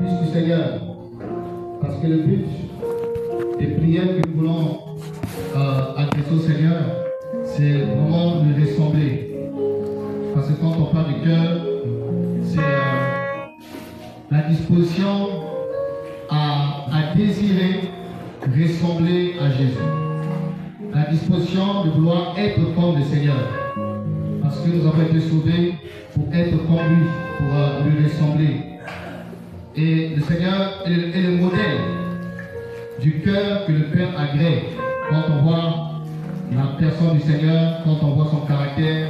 l'église du Seigneur. Parce que le but des prières que nous voulons adresser au Seigneur, c'est vraiment de ressembler. Parce que quand on parle du cœur, c'est la disposition à désirer ressembler à Jésus. La disposition de vouloir être comme le Seigneur. Parce que nous avons été sauvés pour être comme lui, pour lui ressembler. Et le Seigneur est le modèle du cœur que le Père agrée quand on voit la personne du Seigneur, quand on voit son caractère,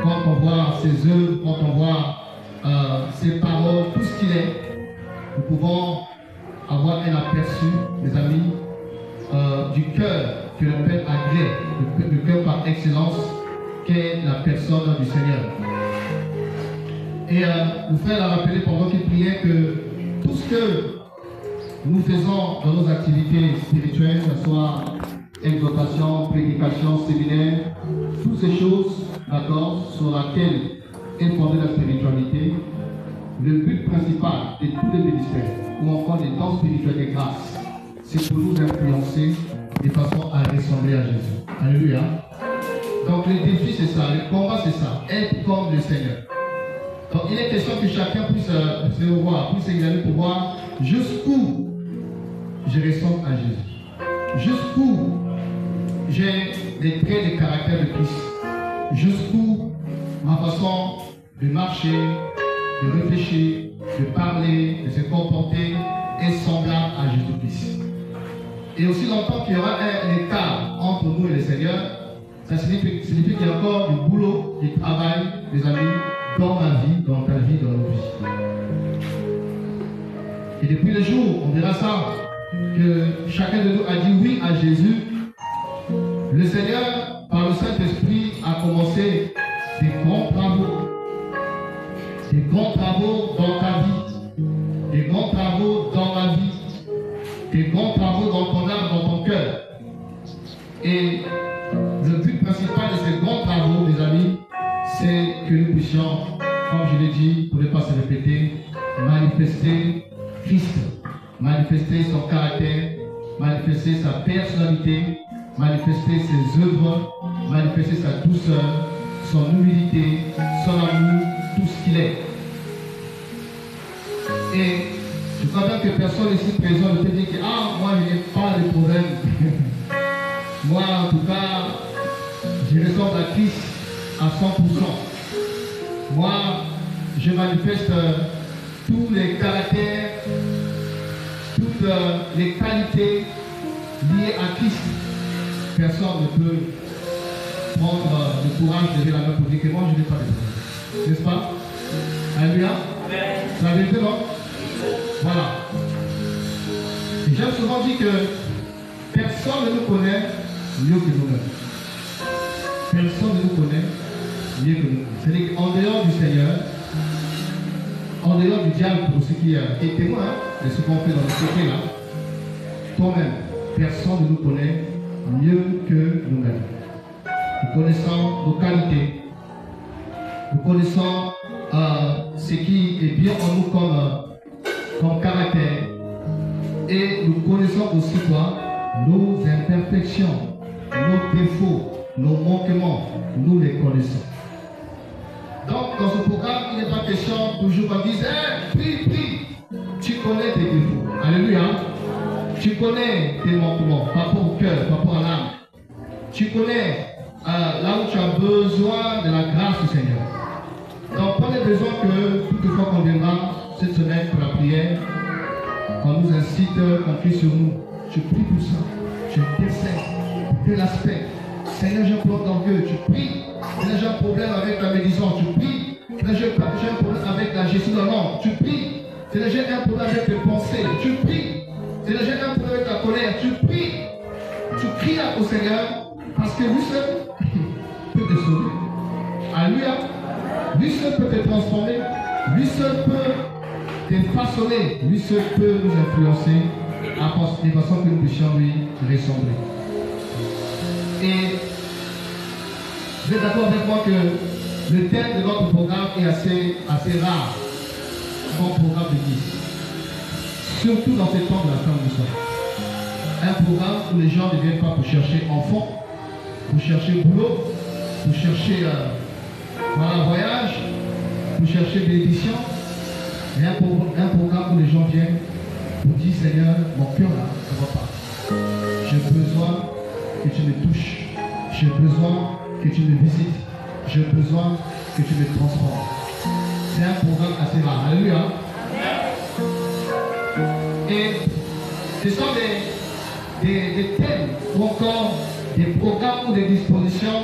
quand on voit ses œuvres, quand on voit ses paroles, tout ce qu'il est. Nous pouvons avoir un aperçu, mes amis, du cœur que le Père agrée, le cœur par excellence qu'est la personne du Seigneur. Et le frère a rappelé pendant qu'il priait que tout ce que nous faisons dans nos activités spirituelles, que ce soit exhortation, prédication, séminaire, toutes ces choses, d'accord, sur laquelle est fondée la spiritualité, le but principal de tous les ministères, ou encore des dons spirituels de grâce, c'est pour nous influencer de façon à ressembler à Jésus. Alléluia. Donc le défi c'est ça, le combat c'est ça, être comme le Seigneur. Donc il est question que chacun puisse se revoir, puisse examiner pour voir jusqu'où je ressemble à Jésus. Jusqu'où j'ai les traits de caractère de Christ. Jusqu'où ma façon de marcher, de réfléchir, de parler, de se comporter est semblable à Jésus-Christ. Et aussi longtemps qu'il y aura un écart entre nous et le Seigneur, ça signifie qu'il y a encore du boulot, du travail, mes amis, dans ma vie, dans ta vie, dans nos vies. Et depuis le jour, on verra ça, que chacun de nous a dit oui à Jésus, le Seigneur, par le Saint-Esprit, a commencé des grands travaux. Des grands travaux dans ta vie. Des grands travaux dans ma vie. Des grands travaux dans ton âme, dans ton cœur. Et le but principal de ces grands travaux, mes amis, c'est que nous puissions, comme je l'ai dit, pour ne pas se répéter, manifester Christ, manifester son caractère, manifester sa personnalité, manifester ses œuvres, manifester sa douceur, son humilité, son amour, tout ce qu'il est. Et je crois bien que personne ici présent ne peut dire que ah, moi je n'ai pas de problème. Moi en tout cas, je ressemble à Christ à 100%. Moi, je manifeste tous les caractères, toutes les qualités liées à Christ. Personne ne peut prendre le courage de lever la main pour dire que moi je n'ai pas de problème. N'est-ce pas? Alléluia. C'est la vérité, non? Voilà. J'ai souvent dit que personne ne nous connaît mieux que nous-mêmes. Personne ne nous connaît mieux que nous. C'est-à-dire qu'en dehors du Seigneur, en dehors du diable, pour ceux qui est témoin de ce qu'on fait dans notre côté là, toi-même, personne ne nous connaît mieux que nous-mêmes. Nous connaissons nos qualités, nous connaissons ce qui est bien en nous comme caractère, et nous connaissons aussi quoi? Nos imperfections, nos défauts, nos manquements, nous les connaissons. Donc dans ce programme, il n'est pas question toujours qu'on dise hey, prie, tu connais tes défauts. Alléluia. Tu connais tes manquements par rapport au cœur, par rapport à l'âme. Tu connais là où tu as besoin de la grâce du Seigneur. Donc prenez besoin que toutefois qu'on viendra cette semaine pour la prière, qu'on nous incite, qu'on prie sur nous. Je prie pour ça. Je t'essaie de l'aspect. Seigneur, j'ai un problème d'orgueil, tu pries. Seigneur, j'ai un problème avec la médisance, tu pries. Seigneur, j'ai un problème avec la gestion de l'homme, tu pries. Seigneur, j'ai un problème avec tes pensées, tu pries. Seigneur, j'ai un problème avec la colère, tu pries. Tu cries au Seigneur parce que lui seul peut te sauver. Alléluia. Lui seul peut te transformer. Lui seul peut te façonner. Lui seul peut nous influencer de façon que nous puissions lui ressembler. Et vous êtes d'accord avec moi que le thème de notre programme est assez rare comme programme de 10. surtout dans ces temps de la fin du soir. Un programme où les gens ne viennent pas pour chercher enfants, pour chercher boulot, pour chercher un voyage, pour chercher bénédiction, mais un programme où les gens viennent pour dire Seigneur, mon cœur là, ne va pas. J'ai besoin que tu me touches, j'ai besoin que tu me visites, j'ai besoin que tu me transformes. C'est un programme assez rare. Alléluia. Et ce sont des thèmes ou encore des programmes ou des dispositions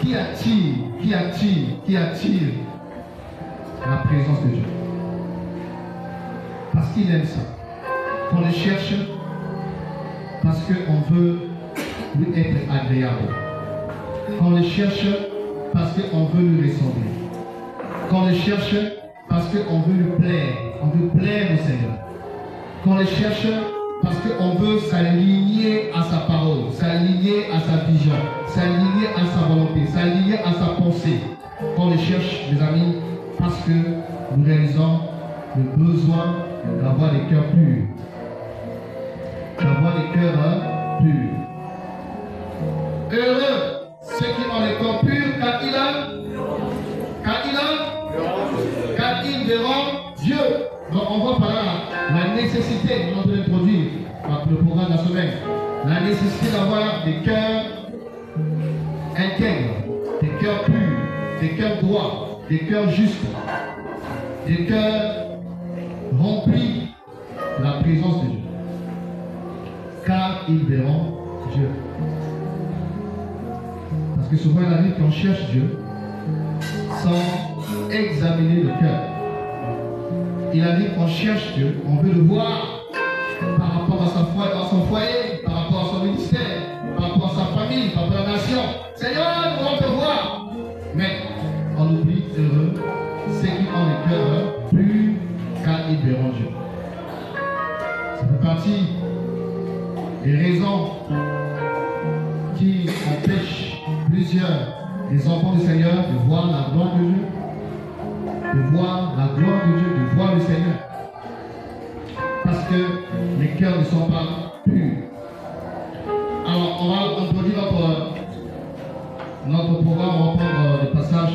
qui attirent la présence de Dieu. Parce qu'il aime ça. Qu'on le cherche parce qu'on veut lui être agréable. Qu'on le cherche parce qu'on veut lui ressembler. Qu'on le cherche parce qu'on veut lui plaire. On veut plaire au Seigneur. Qu'on le cherche parce qu'on veut s'aligner à sa parole, s'aligner à sa vision, s'aligner à sa volonté, s'aligner à sa pensée. Qu'on le cherche, mes amis, parce que nous réalisons le besoin d'avoir des cœurs purs. D'avoir des cœurs purs. Heureux ceux qui ont les cœurs purs car ils verront Dieu. Donc on voit par là la nécessité, nous allons introduire le programme de la semaine, la nécessité d'avoir des cœurs intègres, des cœurs purs, des cœurs droits, des cœurs justes, des cœurs remplis de la présence de Dieu. Car ils verront Dieu. Parce que souvent il arrive qu'on cherche Dieu sans examiner le cœur. Il arrive qu'on cherche Dieu, on veut le voir par rapport à son foyer, par rapport à son ministère, par rapport à sa famille, par rapport à la nation. Seigneur, on te voir. Mais on oublie heureux ceux qui ont le cœur pur car ils verront Dieu. Ça fait partie des raisons qui empêchent plusieurs des enfants du Seigneur de voir la gloire de Dieu. De voir la gloire de Dieu, de voir le Seigneur. Parce que les cœurs ne sont pas purs. Alors, on va introduire notre programme, on va prendre le passage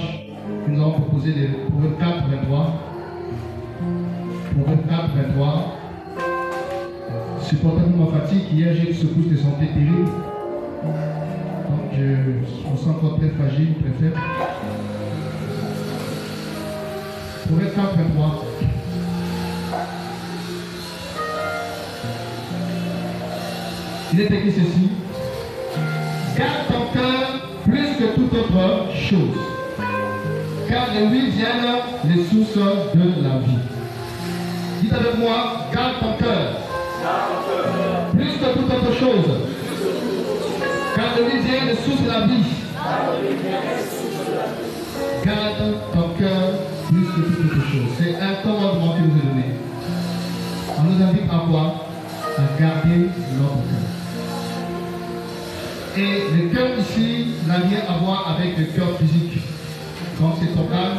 que nous avons proposé de Proverbe 4, 23. Proverbe 4, 23. Supportez-moi ma fatigue, hier j'ai une secousse de santé terrible. Donc, je me sens encore très fragile, très faible. Proverbe 4, 23. Il est écrit ceci. Garde ton cœur plus que toute autre chose, car de lui viennent les sources de la vie. Dites avec moi, garde ton cœur plus que toute autre chose, car de lui viennent les sources de la vie. Garde ton cœur plus que toute autre chose. C'est un commandement qu'il nous est donné. On nous invite à quoi? À garder notre cœur. Et le cœur ici n'a rien à voir avec le cœur physique. Donc c'est organe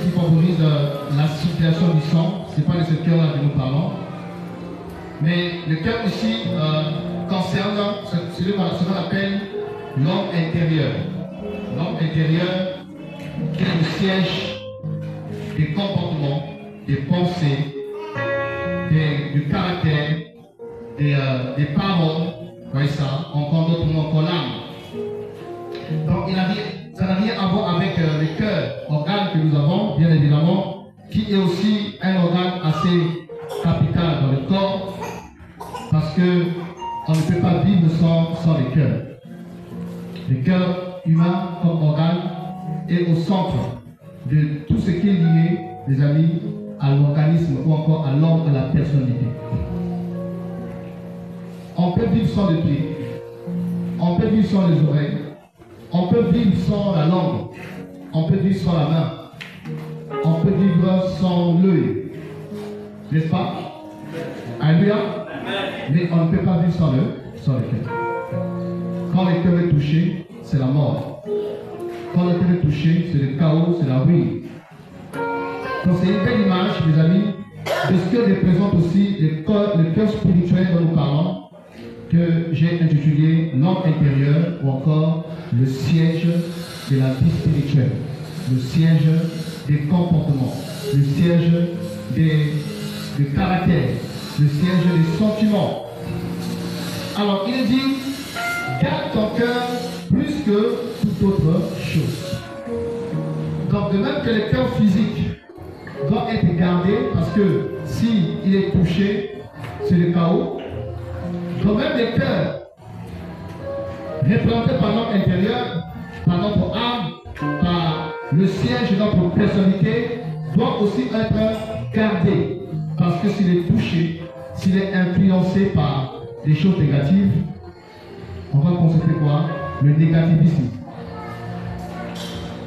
qui favorise la circulation du sang. Ce n'est pas de ce cœur-là que nous parlons. Mais le cœur ici concerne ce qu'on appelle l'homme intérieur. L'homme intérieur qui est le siège des comportements, des pensées, du caractère, des paroles, voyez ça, encore d'autres mots, encore l'âme. Donc ça n'a rien à voir avec le cœur, organe que nous avons, bien évidemment, qui est aussi un organe assez capital dans le corps, parce que on ne peut pas vivre sans le cœur. Le cœur humain comme organe est au centre de tout ce qui est lié, les amis, à l'organisme ou encore à l'homme, à la personnalité. On peut vivre sans les pieds, on peut vivre sans les oreilles, on peut vivre sans la langue, on peut vivre sans la main, on peut vivre sans l'œil, n'est-ce pas? Alléluia. Mais on ne peut pas vivre sans le cœur. Quand le cœur est touché, c'est la mort. Quand le cœur est touché, c'est le chaos, c'est la ruine. Donc c'est une belle image, mes amis, de ce que représente aussi le cœur spirituel dont nous parlons, que j'ai intitulé l'homme intérieur ou encore le siège de la vie spirituelle, le siège des comportements, le siège des caractères, le siège des sentiments. Alors il dit, garde ton cœur plus que toute autre chose. Donc de même que le cœur physique doit être gardé, parce que s'il est touché, c'est le chaos. Donc même le cœur représenté par notre intérieur, par notre âme, par le siège de notre personnalité, doit aussi être gardé. Parce que s'il est touché, s'il est influencé par des choses négatives, on va constater quoi? Le négativisme.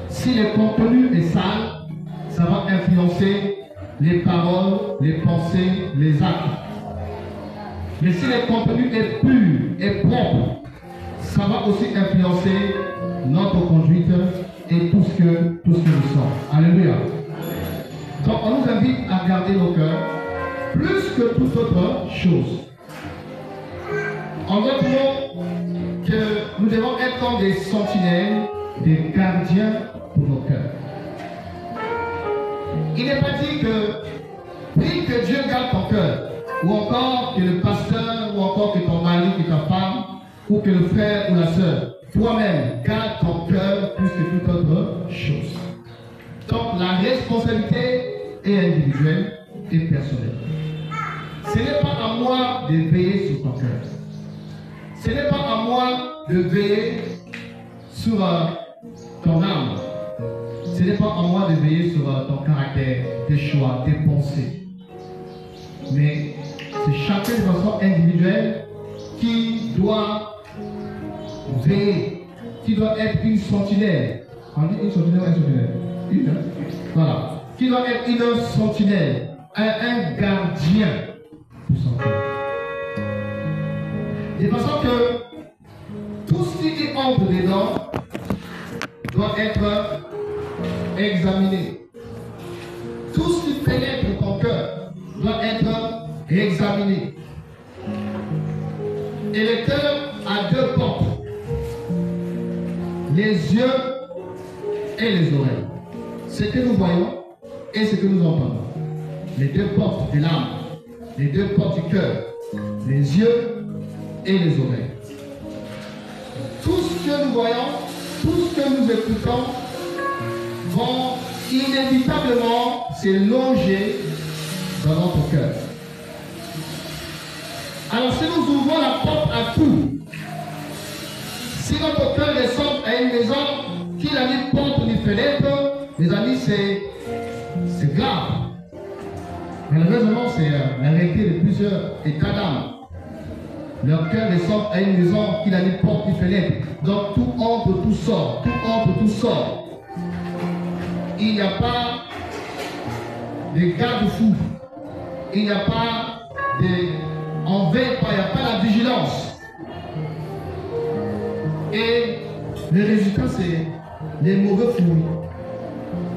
Si le contenu est sale, ça va influencer les paroles, les pensées, les actes. Mais si le contenu est pur et propre, ça va aussi influencer notre conduite et tout ce que nous sommes. Alléluia. Donc on nous invite à garder nos cœurs plus que toute autre chose. En d'autres mots, que nous devons être comme des sentinelles, des gardiens pour nos cœurs. Il n'est pas dit que prie que Dieu garde ton cœur, ou encore que le pasteur, ou encore que ton mari, que ta femme, ou que le frère ou la sœur, toi-même, garde ton cœur plus que toute autre chose. Donc la responsabilité est individuelle et personnelle. Ce n'est pas à moi de veiller sur ton cœur. Ce n'est pas à moi de veiller sur ton âme. Ce n'est pas à moi de veiller sur ton caractère, tes choix, tes pensées. Mais c'est chacun de façon individuelle qui doit veiller, qui doit être une sentinelle. On dit une sentinelle ou une sentinelle? Une. Voilà. Qui doit être une sentinelle, un gardien pour son cœur. De façon que tout ce qui entre dedans doit être examiné. Tout ce qui pénètre ton cœur doit être examiné. Et le cœur a deux portes, les yeux et les oreilles. Ce que nous voyons et ce que nous entendons. Les deux portes de l'âme, les deux portes du cœur, les yeux et les oreilles. Tout ce que nous voyons, tout ce que nous écoutons vont inévitablement se loger dans notre cœur. Alors si nous ouvrons la porte à tout, si notre cœur ressemble à une maison qui n'a ni porte ni fenêtre, mes amis, c'est grave. Malheureusement, c'est la réalité de plusieurs états d'âme. Leur cœur ressemble à une maison qui n'a ni porte ni fenêtre. Donc tout entre, tout sort. Tout entre, tout sort. Il n'y a pas de garde-fou. Il n'y a pas de... On veille pas, il n'y a pas la vigilance. Et le résultat, c'est les mauvais fruits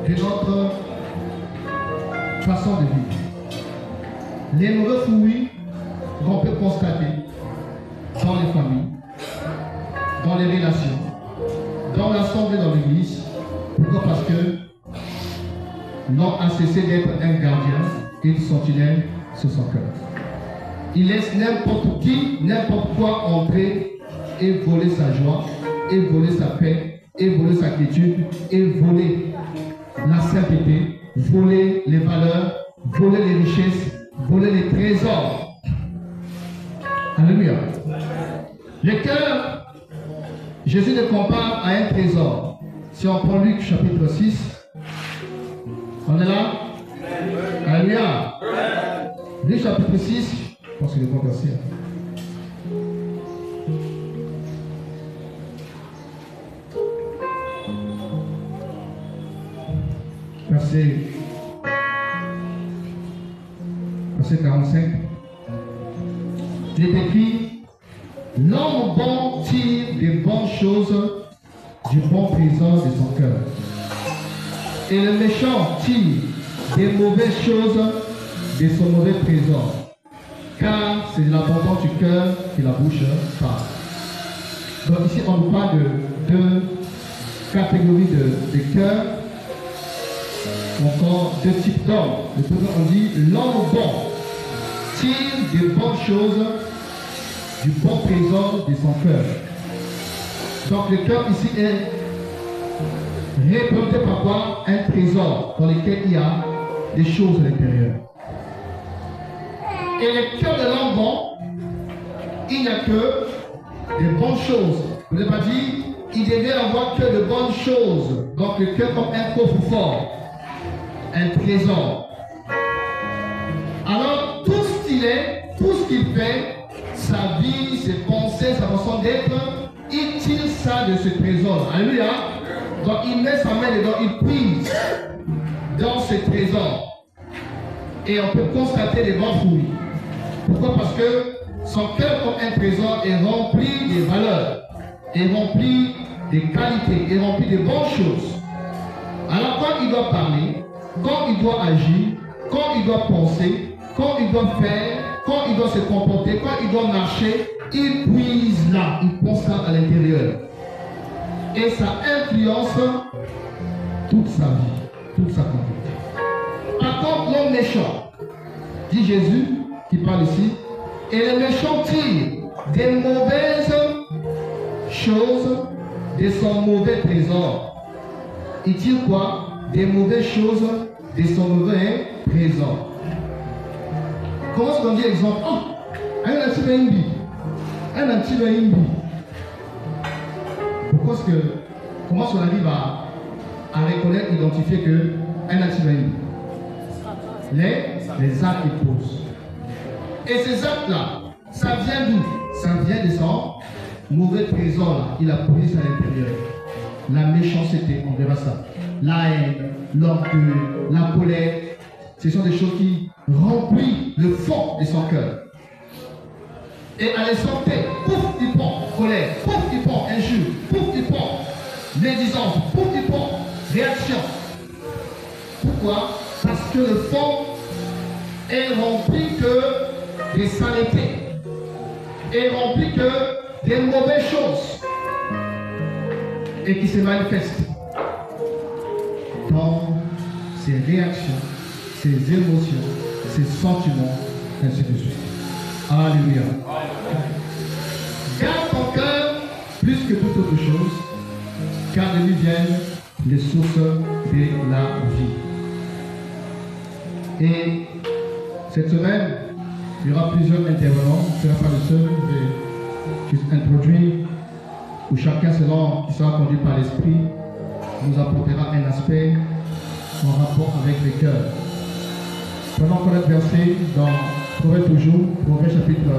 de notre façon de vivre. Les mauvais fruits qu'on peut constater dans les familles, dans les relations, dans l'assemblée, dans l'église. Pourquoi? Parce que l'homme a cessé d'être un gardien et une sentinelle sur son cœur. Il laisse n'importe qui, n'importe quoi entrer et voler sa joie, et voler sa paix, et voler sa quiétude, et voler la sainteté, voler les valeurs, voler les richesses, voler les trésors. Alléluia. Le cœur, Jésus le compare à un trésor. Si on prend Luc chapitre 6, on est là? Alléluia. Luc chapitre 6, je pense qu'il est bon verset. Verset 45. Il est écrit: l'homme bon tire des bonnes choses du bon trésor de son cœur, et le méchant tire des mauvaises choses de son mauvais trésor. Car c'est de l'abondance du cœur que la bouche parle. Donc ici, on nous parle de deux catégories de cœur, encore deux types d'hommes. Le premier, on dit l'homme bon tire des bonnes choses du bon trésor de son cœur. Donc le cœur ici est représenté par quoi? Un trésor dans lequel il y a des choses à l'intérieur. Et le cœur de l'homme bon, il n'y a que des bonnes choses. Vous n'avez pas dit, il devait avoir que de bonnes choses. Donc le cœur comme un coffre-fort, un trésor. Alors tout ce qu'il est, tout ce qu'il fait, sa vie, ses pensées, sa façon d'être, il tire ça de ce trésor. Alléluia. Donc il met sa main dedans, il puise dans ce trésor. Et on peut constater des bons fruits. Pourquoi? Parce que son cœur comme un trésor est rempli de valeurs, est rempli de qualités, est rempli de bonnes choses. Alors quand il doit parler, quand il doit agir, quand il doit penser, quand il doit faire, quand il doit se comporter, quand il doit marcher, il puise là, il pense ça à l'intérieur. Et ça influence toute sa vie, toute sa conduite. Par contre, l'homme méchant, dit Jésus, qui parle ici, et les méchants tirent des mauvaises choses de son mauvais trésor. Il tire quoi? Des mauvaises choses de son mauvais trésor. Comment est-ce qu'on dit exemple? Oh, un anti-baimbi. Un anti-baimbi. Pourquoi est-ce que, comment est-ce qu'on arrive à reconnaître, identifier qu'un anti-baimbi? Les actes qu'il pose. Et ces actes-là, ça vient d'où? Ça vient de son mauvais trésor là. Il a posé ça à l'intérieur. La méchanceté, on verra ça. La haine, l'orgueil, la colère. Ce sont des choses qui remplissent le fond de son cœur. Et à l'instant T, pouf, il prend colère, pouf, il prend injure, pouf, il prend médisance, pouf, il prend réaction. Pourquoi? Parce que le fond est rempli que des saletés, est rempli que des mauvaises choses, et qui se manifestent dans ses réactions, ses émotions, ses sentiments, ainsi de suite. Alléluia. Garde ton cœur plus que toute autre chose, car de lui viennent les sources de la vie. Et cette semaine, il y aura plusieurs intervenants. Ce ne sera pas le seul. Je vais juste introduire où chacun, selon qui sera conduit par l'esprit, nous apportera un aspect en rapport avec le cœur. Prenons encore notre verset dans Proverbe toujours, Proverbe chapitre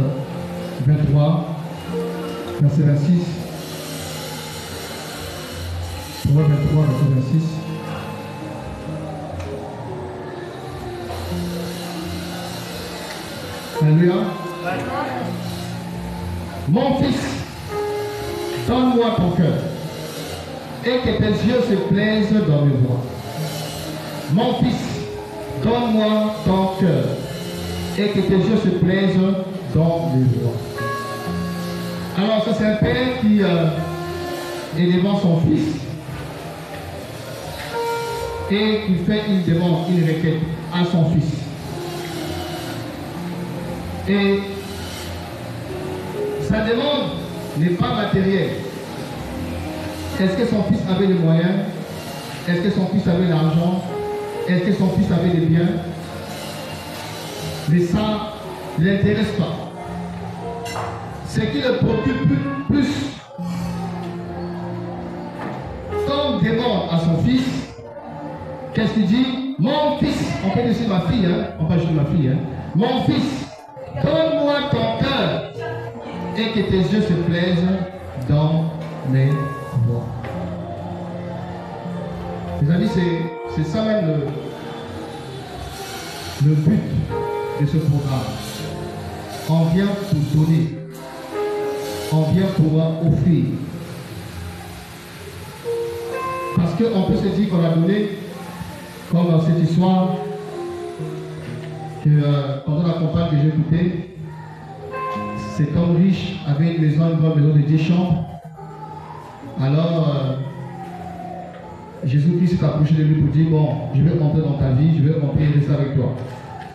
23, verset 26. Proverbe 23, verset 26. Alléluia. Mon fils, donne-moi ton cœur et que tes yeux se plaisent dans mes voies. Mon fils, donne-moi ton cœur et que tes yeux se plaisent dans mes voies. Alors ça c'est un père qui est devant son fils et qui fait une demande, une requête à son fils. Et sa demande n'est pas matérielle. Est-ce que son fils avait les moyens? Est-ce que son fils avait l'argent? Est-ce que son fils avait les biens? Mais ça ne l'intéresse pas. Ce qui le préoccupe plus, quand on demande à son fils, qu'est-ce qu'il dit? Mon fils, on peut dire ma fille, hein? On peut dire ma fille, hein? Mon fils, donne-moi ton cœur et que tes yeux se plaisent dans mes voies. Mes amis, c'est ça même le but de ce programme. On vient pour donner. On vient pour offrir. Parce qu'on peut se dire qu'on a donné, comme dans cette histoire, que pendant la campagne que j'ai écoutée, cet homme riche avait une maison, une grande maison de 10 chambres. Alors, Jésus-Christ s'est approché de lui pour dire, bon, je vais rentrer dans ta vie, je vais rentrer et rester avec toi.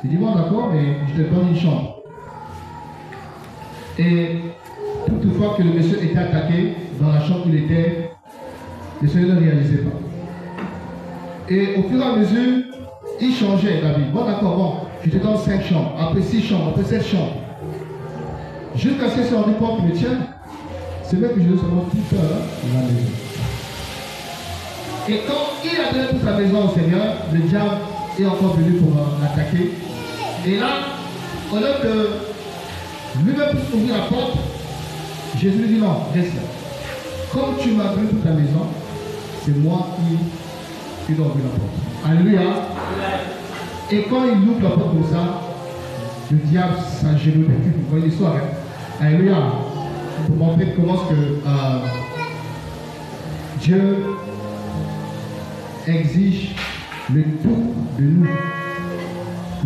Il dit, bon d'accord, mais je te donne une chambre. Et toutefois que le monsieur était attaqué dans la chambre où il était, le Seigneur ne réalisait pas. Et au fur et à mesure, il changeait David. Bon d'accord, bon, je te donne 5 chambres, après 6 chambres, après 7 chambres. Jusqu'à ce qu'il se rendu compte, mais tiens, c'est vrai que je dois seulement tout seul dans la maison. Et quand il a donné toute sa maison au Seigneur, le diable est encore venu pour l'attaquer. Et là, au lieu que lui-même puisse ouvrir la porte, Jésus lui dit non, reste là. Comme tu m'as donné toute ta maison, c'est moi qui dois ouvrir la porte. Alléluia. Et quand il ouvre la porte comme ça, le diable s'agenouille. Vous voyez l'histoire, hein? Alléluia. Pour montrer comment que Dieu exige le tout de nous.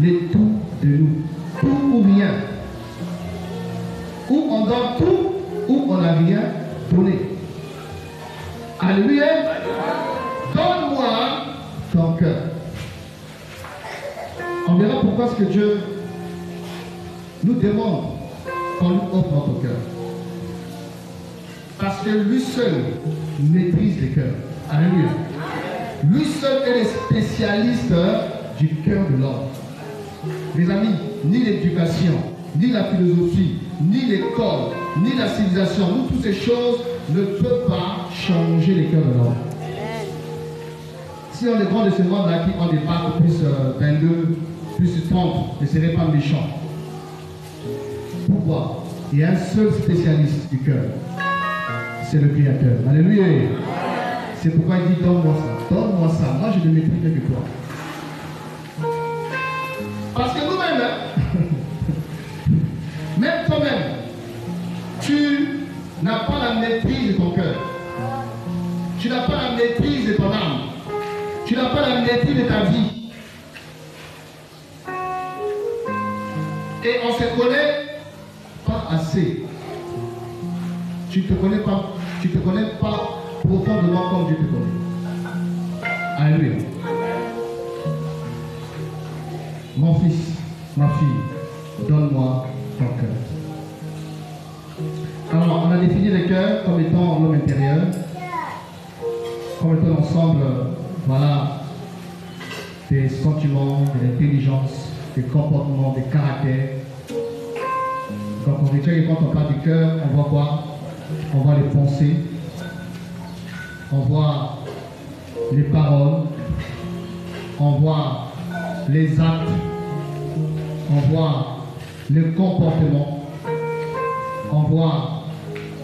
Le tout de nous. Tout ou rien. Ou on donne tout, ou on n'a rien donné. Alléluia. Donne-moi ton cœur. On verra pourquoi est-ce que Dieu nous demande qu'on lui offre notre cœur. Parce que lui seul maîtrise les cœurs. Alléluia. Lui seul est le spécialiste du cœur de l'homme. Mes amis, ni l'éducation, ni la philosophie, ni l'école, ni la civilisation, toutes ces choses ne peuvent pas changer les cœurs de l'homme. Si on est grand de ce monde-là qui ont des bacs plus 22, plus 30, ne seraient pas méchants. Pourquoi? Il y a un seul spécialiste du cœur. C'est le Créateur. Alléluia. C'est pourquoi il dit donne-moi ça. Donne-moi ça. Moi je ne maîtrise que toi. Parce que nous-mêmes, même toi-même, tu n'as pas la maîtrise de ton cœur. Tu n'as pas la maîtrise de ton âme. Tu n'as pas la maîtrise de ta vie. Et on se connaît pas assez. Tu ne te connais pas profondément comme Dieu te connaît. Alléluia. Mon fils, ma fille, donne-moi ton cœur. Alors, on a défini le cœur comme étant l'homme intérieur, comme étant l'ensemble, voilà, des sentiments, de l'intelligence, des comportements, des caractères. Donc, on retient que quand on parle du cœur, on voit quoi? On voit les pensées, on voit les paroles, on voit les actes, on voit le comportement, on voit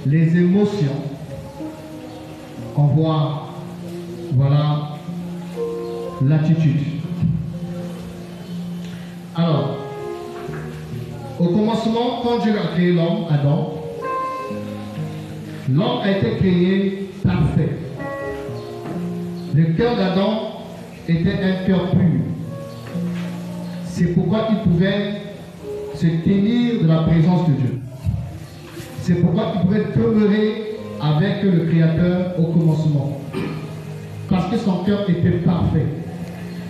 les émotions, on voit, voilà, l'attitude. Alors, au commencement, quand Dieu a créé l'homme, Adam, l'homme a été créé parfait. Le cœur d'Adam était un cœur pur. C'est pourquoi il pouvait se tenir de la présence de Dieu. C'est pourquoi il pouvait demeurer avec le Créateur au commencement. Parce que son cœur était parfait.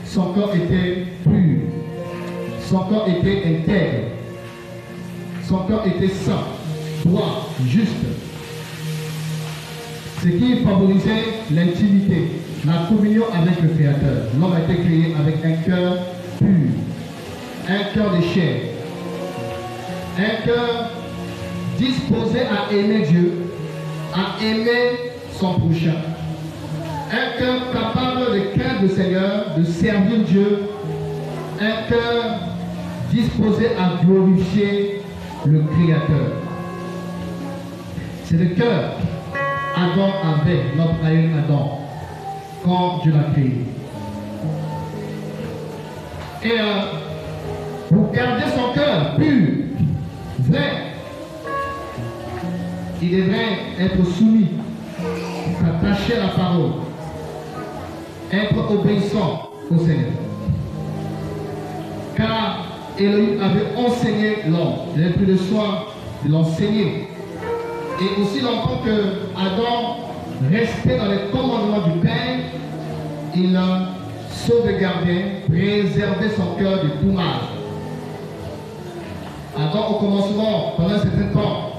Son cœur était pur. Son cœur était intègre. Son cœur était saint, droit, juste. Ce qui favorisait l'intimité, la communion avec le Créateur. L'homme a été créé avec un cœur pur, un cœur de chair, un cœur disposé à aimer Dieu, à aimer son prochain, un cœur capable de craindre le Seigneur, de servir Dieu, un cœur disposé à glorifier le Créateur. C'est le cœur Adam avait, notre aïeul Adam, quand Dieu l'a créé. Et pour garder son cœur pur, vrai, il devrait être soumis, s'attacher à la parole, être obéissant au Seigneur. Car Elohim avait enseigné l'homme. Il avait pris le soin de l'enseigner. Et aussi longtemps que Adam restait dans les commandements du Père, il a sauvegardé, préservé son cœur de tout mal. Adam, au commencement, pendant un certain temps,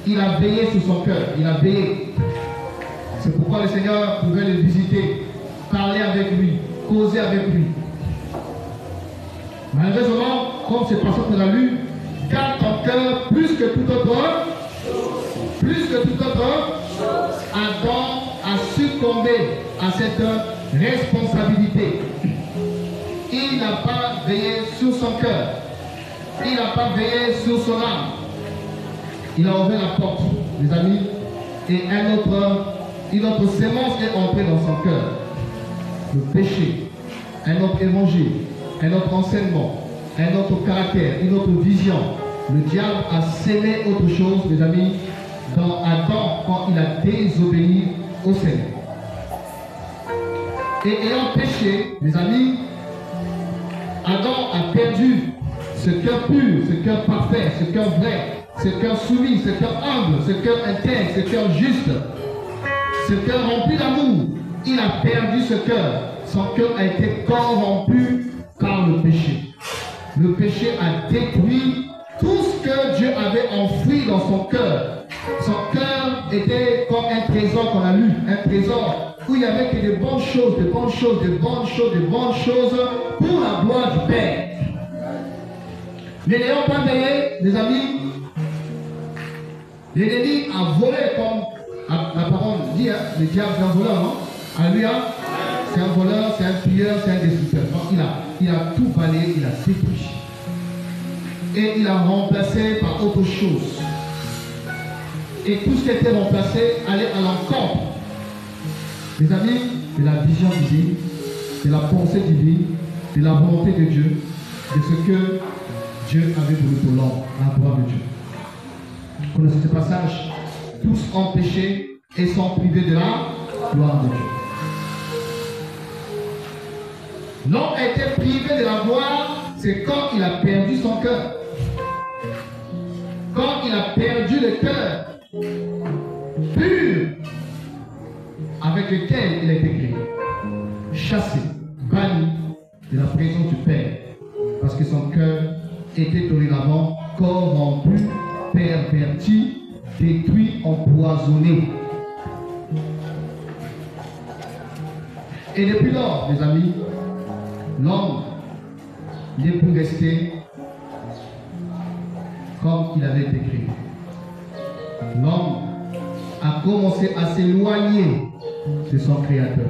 il a veillé sur son cœur, il a veillé. C'est pourquoi le Seigneur pouvait le visiter, parler avec lui, causer avec lui. Malheureusement, comme c'est passé qu'on a lu, garde ton cœur plus que tout autre, Adam a succombé à cette responsabilité. Il n'a pas veillé sur son cœur. Il n'a pas veillé sur son âme. Il a ouvert la porte, les amis, et une autre sémence est entrée dans son cœur. Le péché, un autre évangile, un autre enseignement, un autre caractère, une autre vision. Le diable a sémé autre chose, les amis, dans Adam quand il a désobéi au Seigneur. Et ayant péché, les amis, Adam a perdu ce cœur pur, ce cœur parfait, ce cœur vrai, ce cœur soumis, ce cœur humble, ce cœur intègre, ce cœur juste, ce cœur rempli d'amour. Il a perdu ce cœur. Son cœur a été corrompu par le péché. Le péché a détruit tout ce que Dieu avait enfoui dans son cœur. Son cœur était comme un trésor qu'on a lu, un trésor où il n'y avait que de bonnes choses, de bonnes choses, de bonnes choses, de bonnes choses pour la gloire du Père. Mais n'ayons pas veillé, les amis, l'ennemi a volé, comme la parole dit, hein, le diable c'est un voleur, non? Alléluia, c'est un voleur, c'est un tueur, c'est un destructeur. Donc il a tout balayé, il a détruit. Et il a remplacé par autre chose. Et tout ce qui était remplacé allait à l'encontre, les amis, de la vision divine, de la pensée divine, de la volonté de Dieu, de ce que Dieu avait voulu pour l'homme, la gloire de Dieu. Vous connaissez ce passage? Tous ont péché et sont privés de la gloire de Dieu. L'homme a été privé de la gloire, c'est quand il a perdu son cœur. Quand il a perdu le cœur pur avec lequel il a été créé, chassé, banni de la présence du Père, parce que son cœur était dorénavant corrompu, perverti, détruit, empoisonné. Et depuis lors, mes amis, l'homme n'est plus resté comme il avait été créé. L'homme a commencé à s'éloigner de son Créateur.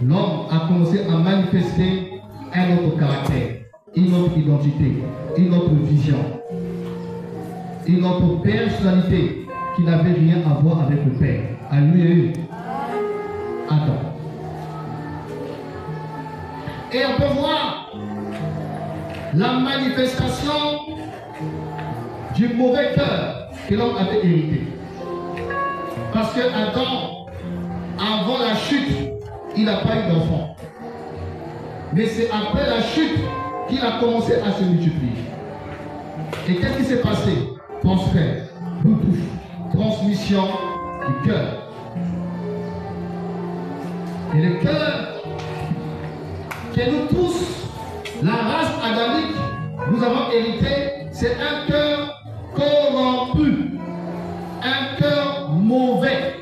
L'homme a commencé à manifester un autre caractère, une autre identité, une autre vision, une autre personnalité qui n'avait rien à voir avec le Père. Alléluia. Adam. Et on peut voir la manifestation du mauvais cœur que l'homme avait hérité. Parce que Adam, avant la chute, il n'a pas eu d'enfant. Mais c'est après la chute qu'il a commencé à se multiplier. Et qu'est-ce qui s'est passé? Transfert, boutouf, transmission du cœur. Et le cœur que nous tous, la race adamique, nous avons hérité, c'est un cœur corrompu, un cœur mauvais,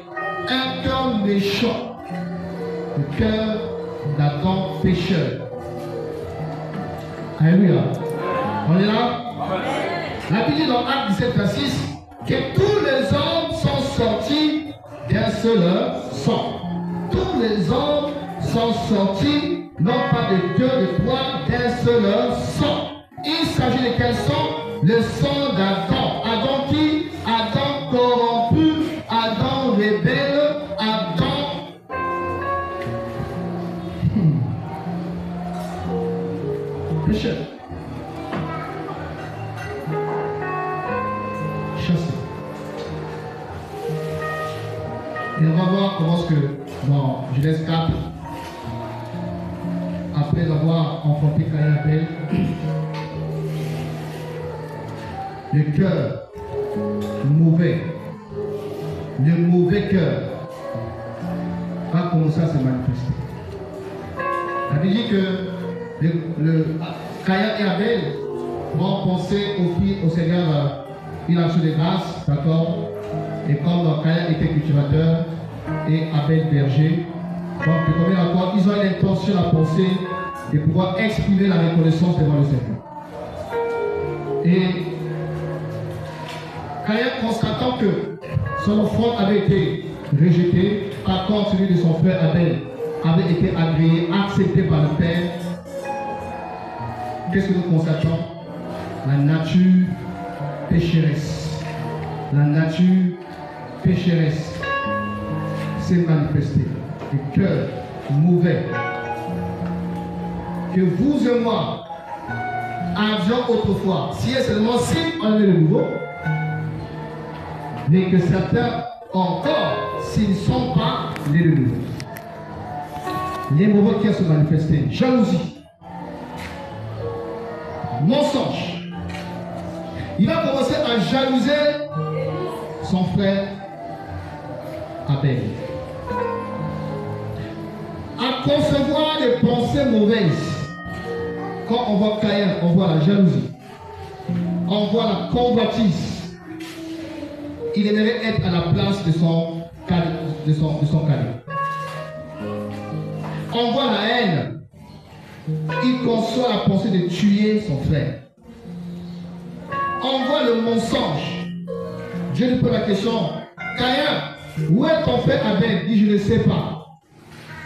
un cœur méchant, le cœur d'Adam pécheur. Alléluia. On est là? La Bible dit dans Acte 17, verset 6 que tous les hommes sont sortis d'un seul sang. Tous les hommes sont sortis non pas de deux, de trois, d'un seul sang. Il s'agit de quel sang? Le sang d'Adam. Adam qui? Adam corrompu, Adam rebelle, Adam pécheur. Chassé. Et on va voir comment est-ce que dans Genèse 4, après avoir enfanté Caïn et Abel, le cœur mauvais, le mauvais cœur va commencer à se manifester. Ça veut dire que Caïn et Abel vont penser au Seigneur une action de grâce, d'accord? Et comme Caïn était cultivateur et Abel berger, donc ils ont l'intention à penser de pouvoir exprimer la reconnaissance devant le Seigneur. Et Caïn, constatant que son offrande avait été rejetée, par contre celui de son frère Abel avait été agréé, accepté par le Père, qu'est-ce que nous constatons? La nature pécheresse. La nature pécheresse s'est manifestée. Le cœur mauvais que vous et moi avions autrefois, si et seulement si on est le nouveau, mais que certains encore, s'ils ne sont pas les nouveaux. Les mauvais qui se manifestent, jalousie, mensonge. Il va commencer à jalouser son frère Abel, à concevoir des pensées mauvaises. Quand on voit Caïn, on voit la jalousie, on voit la convoitise. Il aimerait être à la place de son cadet. On voit la haine. Il conçoit la pensée de tuer son frère. On voit le mensonge. Dieu lui pose la question: Caïn, où est ton frère Abel? Il dit: je ne sais pas.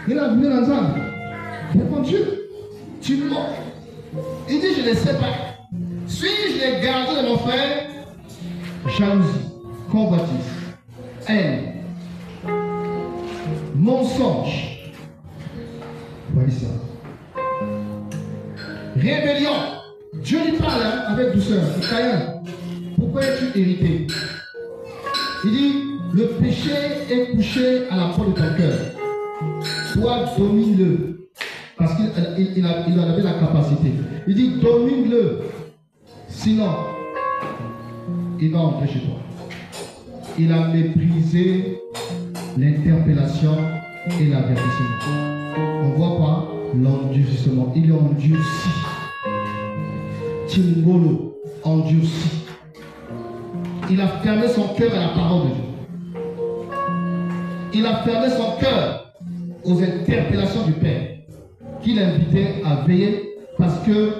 Il a venu ensemble. Répond Dieu: tu mens. Il dit: je ne sais pas. Suis-je les gardiens de mon frère? Jalousie, convoitise, haine, mensonge. Voilà ça. Rébellion. Dieu lui parle avec douceur. Caïn, pourquoi es-tu irrité? Il dit: le péché est couché à la porte de ton cœur. Toi, domine-le. Parce qu'il en avait la capacité. Il dit: domine-le. Sinon, il va entrer chez toi. Il a méprisé l'interpellation et l'avertissement. On voit quoi? L'endurcissement. Il est endurci. Timbolo, endurci. Il a fermé son cœur à la parole de Dieu. Il a fermé son cœur aux interpellations du Père, qu'il invitait à veiller parce que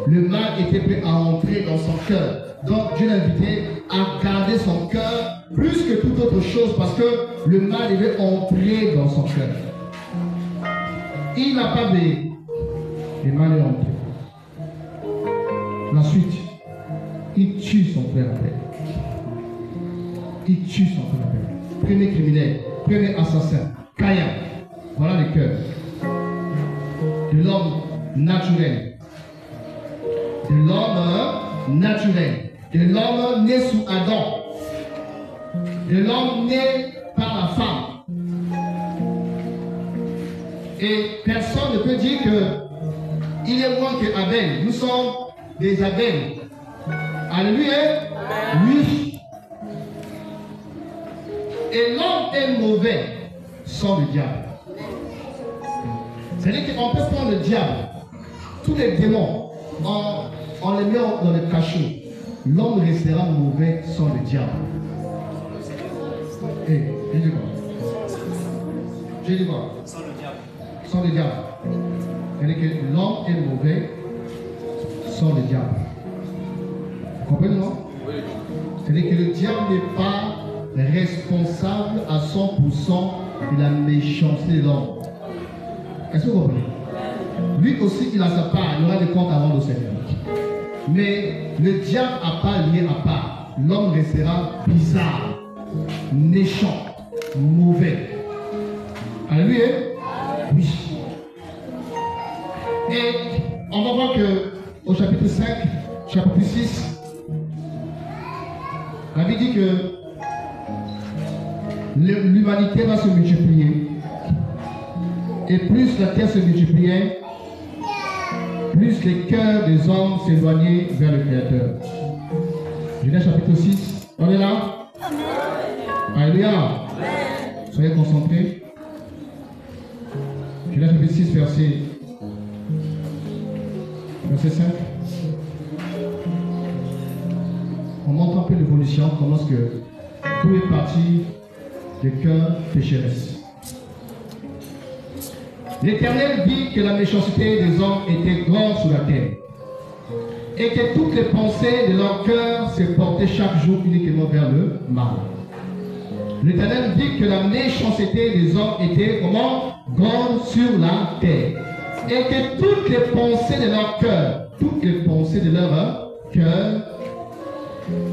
le mal était prêt à entrer dans son cœur. Donc Dieu l'invitait à garder son cœur plus que toute autre chose parce que le mal devait entrer dans son cœur. Il n'a pas veillé. Le mal est entré. La suite, il tue son frère Abel. Il tue son frère Abel. Premier criminel, premier assassin, Caïn. Voilà le cœur de l'homme naturel. De l'homme naturel. De l'homme né sous Adam. De l'homme né par la femme. Et personne ne peut dire qu'il est moins que Abel. Nous sommes des Abel. Alléluia. Oui. Et l'homme est mauvais sans le diable. C'est-à-dire qu'on peut prendre le diable, tous les démons, on les met dans le cachot. L'homme restera mauvais sans le diable. Et je dis quoi? Je dis quoi? Sans le diable. Sans le diable. C'est-à-dire que l'homme est mauvais sans le diable. Vous comprenez, non? Oui. C'est-à-dire que le diable n'est pas responsable à 100% de la méchanceté de l'homme. Est-ce que vous comprenez? Lui aussi, il a sa part, il aura des comptes avant le Seigneur. Mais le diable n'a pas lié à part. L'homme restera bizarre, méchant, mauvais. Alléluia. Oui. Et on va voir que au chapitre 5, chapitre 6, la Bible dit que l'humanité va se multiplier. Et plus la terre se multipliait, plus les cœurs des hommes s'éloignaient vers le Créateur. Genèse chapitre 6. On est là? Alléluia. Soyez concentrés. Genèse chapitre 6, verset 5. On montre un peu l'évolution, comment est-ce que tout est parti du cœur pécheresse. L'Éternel vit que la méchanceté des hommes était grande sur la terre, et que toutes les pensées de leur cœur se portaient chaque jour uniquement vers le mal. L'Éternel vit que la méchanceté des hommes était comment? Grande sur la terre, et que toutes les pensées de leur cœur,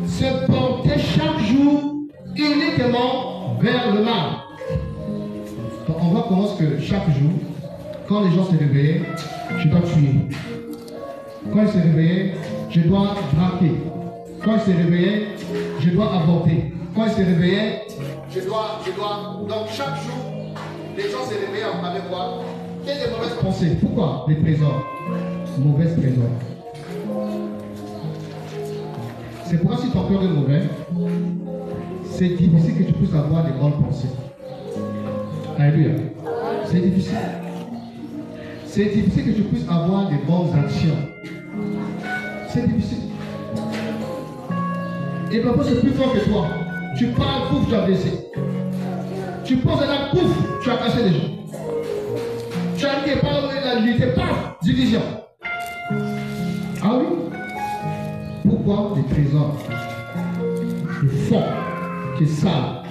se portaient chaque jour uniquement vers le mal. Donc on voit comment est-ce que chaque jour, quand les gens se réveillaient, je dois tuer. Quand ils se réveillaient, je dois braquer. Quand ils se réveillaient, je dois avorter. Quand ils se réveillaient, je dois. Donc chaque jour, les gens se réveillaient avec quoi? Il y a des mauvaises pensées. Pourquoi? Les trésors. Mauvaises trésors. C'est pourquoi si ton cœur est mauvais, c'est difficile que tu puisses avoir des bonnes pensées. Alléluia. C'est difficile. C'est difficile que tu puisses avoir des bonnes actions. C'est difficile. Et parfois c'est plus fort que toi. Tu parles, pouf, tu as blessé. Tu poses un acte, pouf, tu as cassé les gens. Tu as dit, parle de la unité, paf, division. Ah oui? Pourquoi les trésors? Le fond qui est sale,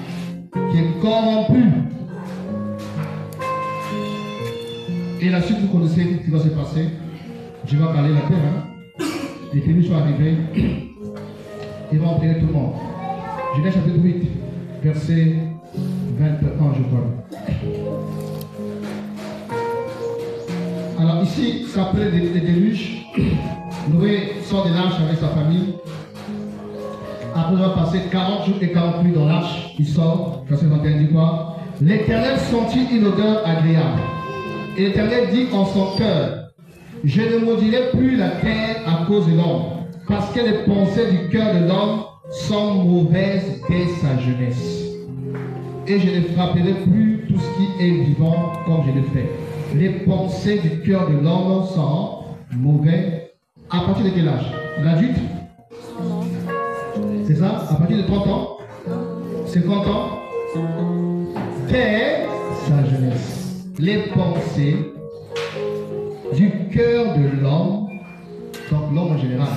qui est corrompu. Et la suite, vous connaissez ce qui va se passer. Dieu va parler la terre. Hein? Les ténèbres sont arrivés. Il va entraîner tout le monde. Genèse chapitre 8, verset 21, je crois. Alors ici, ça s'appelle les déluges. Noé sort de l'arche avec sa famille. Après avoir passé 40 jours et 40 nuits dans l'arche, il sort. Verset 21 dit quoi? L'Éternel sentit une odeur agréable. Et l'Éternel dit en son cœur, je ne maudirai plus la terre à cause de l'homme, parce que les pensées du cœur de l'homme sont mauvaises dès sa jeunesse. Et je ne frapperai plus tout ce qui est vivant comme je le fais. Les pensées du cœur de l'homme sont mauvaises. À partir de quel âge? L'adulte? C'est ça? À partir de 30 ans? 50 ans? Dès sa jeunesse. Les pensées du cœur de l'homme, donc l'homme en général,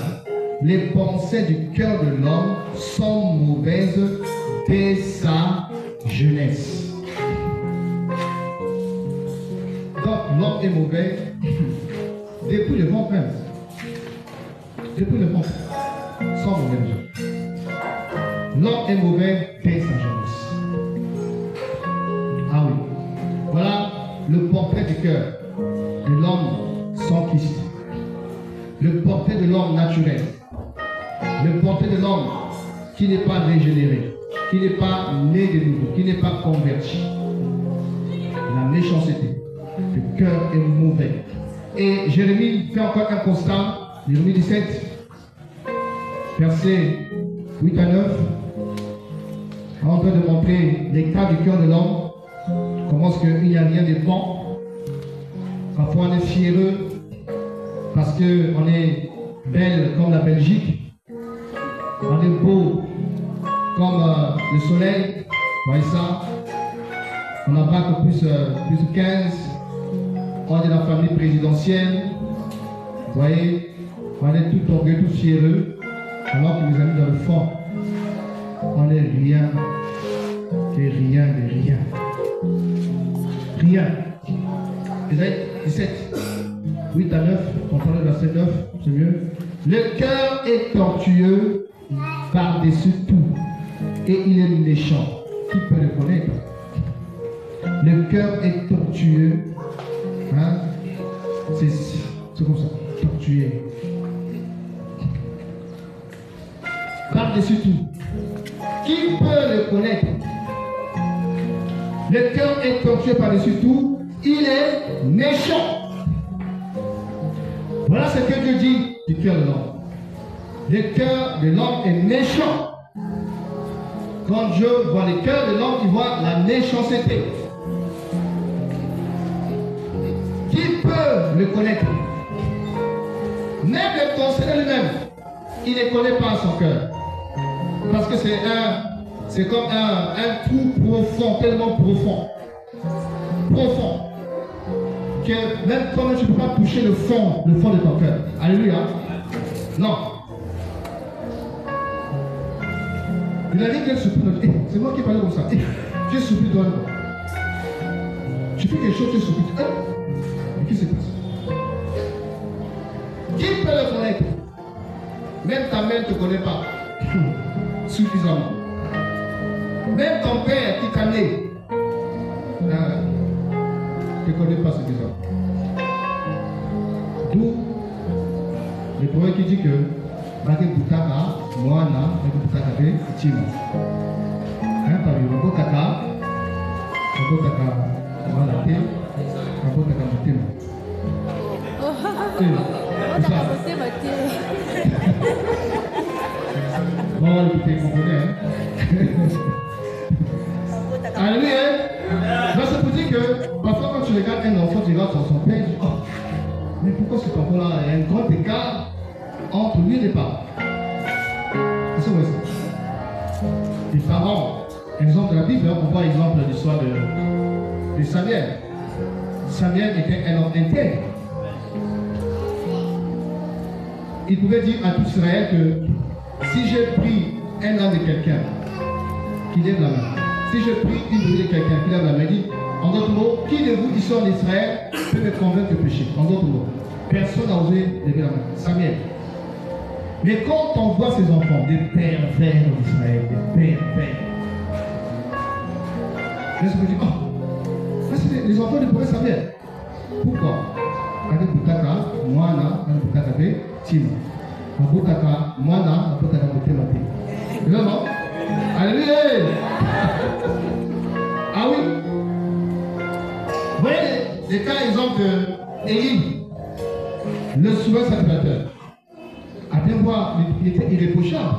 les pensées du cœur de l'homme sont mauvaises dès sa jeunesse. Donc l'homme est mauvais depuis le ventre même. Depuis le ventre, sans mauvais déjà. L'homme est mauvais dès sa jeunesse. Ah oui. Voilà le portrait du cœur de l'homme sans Christ. Le portrait de l'homme naturel. Le portrait de l'homme qui n'est pas régénéré, qui n'est pas né de nouveau, qui n'est pas converti. La méchanceté. Le cœur est mauvais. Et Jérémie fait encore un constat. Jérémie 17, versets 8 à 9, en train de montrer l'état du cœur de l'homme, comment est-ce qu'il n'y a rien de bon. Parfois on est fiéreux parce qu'on est belle comme la Belgique, on est beau comme le soleil, vous voyez ça, on a bac plus de 15, on est dans la famille présidentielle, vous voyez. On est tout orgueilleux, tout fiéreux, alors que mes amis dans le fond, on n'est rien, et rien de rien. Rien. Ésaïe 17, 8 à 9, on parle de verset 9, c'est mieux. Le cœur est tortueux par-dessus tout, et il est méchant. Qui peut le connaître? Le cœur est tortueux, hein? C'est comme ça, tortueux. Par-dessus tout. Qui peut le connaître? Le cœur est tortueux par-dessus tout. Il est méchant. Voilà ce que Dieu dit du cœur de l'homme. le cœur de l'homme est méchant. Quand Dieu voit le cœur de l'homme, il voit la méchanceté. Qui peut le connaître? Même le conseiller lui-même, il ne connaît pas son cœur. Parce que c'est comme un trou profond, tellement profond. Profond. Que même toi-même, tu ne peux pas toucher le fond de ton cœur. Alléluia. Non. Il a dit qu'elle soupire. C'est moi qui parlais comme ça. Tu soupires toi. Tu fais quelque chose, tu soupires. Mais qu'est-ce qui se passe? Qui peut le connaître? Même ta mère ne te connaît pas suffisamment. Même ton père qui t'a né ne te connaît pas suffisamment. D'où le prophète qui dit que Bate Butaka, Moana, Butaka de Tima. Par exemple, Botaka, Malate, Botaka Mutima. On va l'écouter, vous comprenez. Alléluia. C'est pour dire que parfois quand tu regardes un enfant, tu regardes son père, tu dis, oh, mais pourquoi cet enfant-là, il y a un grand écart entre lui et les parents. C'est vrai ça. Les parents, exemple de la Bible, on voit exemple de l'histoire de Samuel. Samuel était un homme intègre. Il pouvait dire à tout Israël que si j'ai pris un âme de quelqu'un, qui lève la main. Si j'ai pris une brebis de quelqu'un, qui lève la main, dit, en d'autres mots, qui de vous ici en Israël peut me convaincre de pécher? En d'autres mots, personne n'a osé lever la main. Samuel. Mais quand on voit ces enfants, des pervers en Israël, des pervers, je me dis, oh, c'est les enfants de prophète Samuel. Pourquoi? Avec Butaka, Moana, avec Butaka de Tima. Butaka, Moana, avec Butaka de Temate. Vraiment? Alléluia! Ah oui? Vous voyez les cas, exemple d'Élie, le souverain sacrificateur. À bien voir, il était irréprochable.